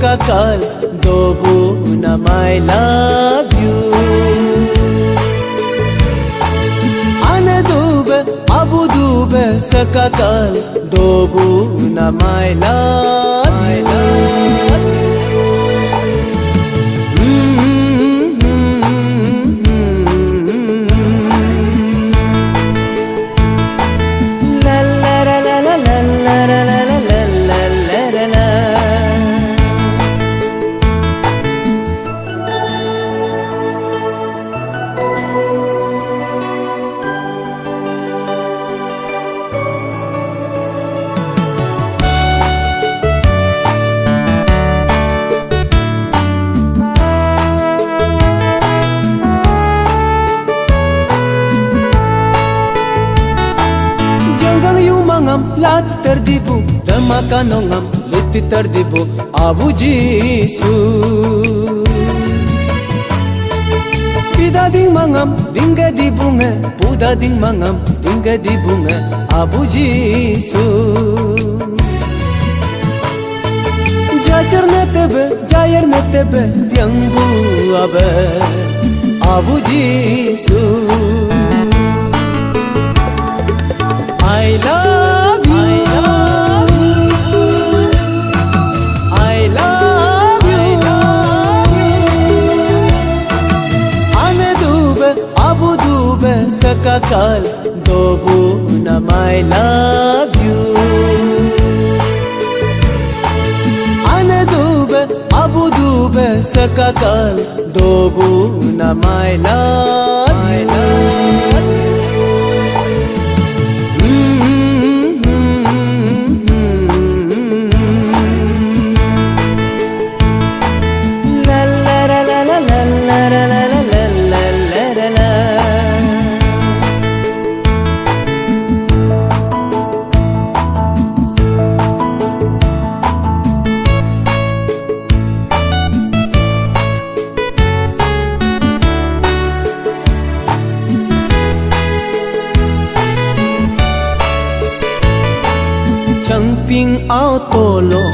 sakakal dobu na my love you. Ane dube abu dube sakakal dobu na my love you. Lat terdibu demakanongam liti terdibu abu jisu pida ding mangam dinga di bunga puda ding mangam dinga di bunga abu jisu jajar netebe jayar netebe tiangbu abe abu jisu. I love you. Sakakal dobu na my love you. Ane dube abu dube sakakal dobu na my love you. Ping ao tolo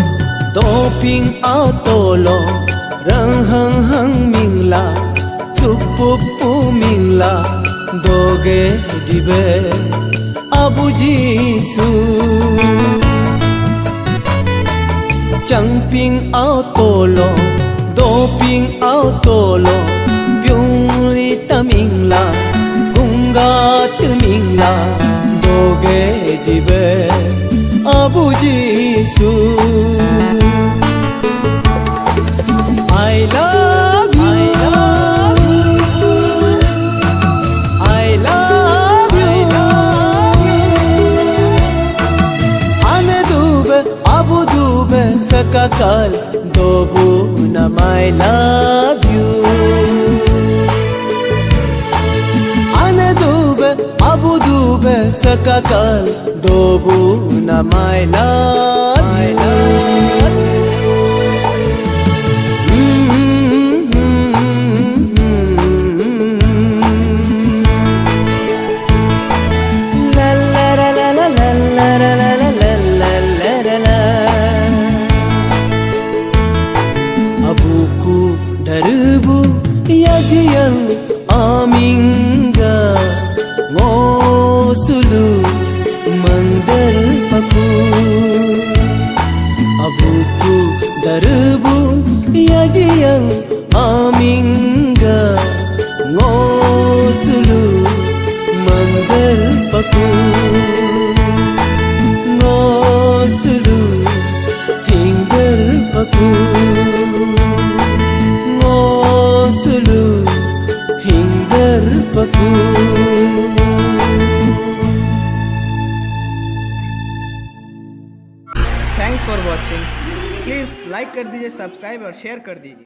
do ping ao tolo rang hang hang mingla chup pup pu mingla doge dibe abu jisu chang ping ao tolo do ping ao tolo pyung li tamingla gunga tumingla doge dibe abu jisu. I love you. I love you. Ane dube abu dube sakakal dobu na my love you. Ane dube abu dube sakakal dobu na my love you. La la la la la la la la la la la. Abuku darbu yajiyan aminga ngosulu mandar paku abuku darbu yajiyan aminga ngosulu mandar paku ngosulu hinggar paku ngosulu hinggar paku. Thanks for watching. Please like कर दीजिए, subscribe और share कर दीजिए।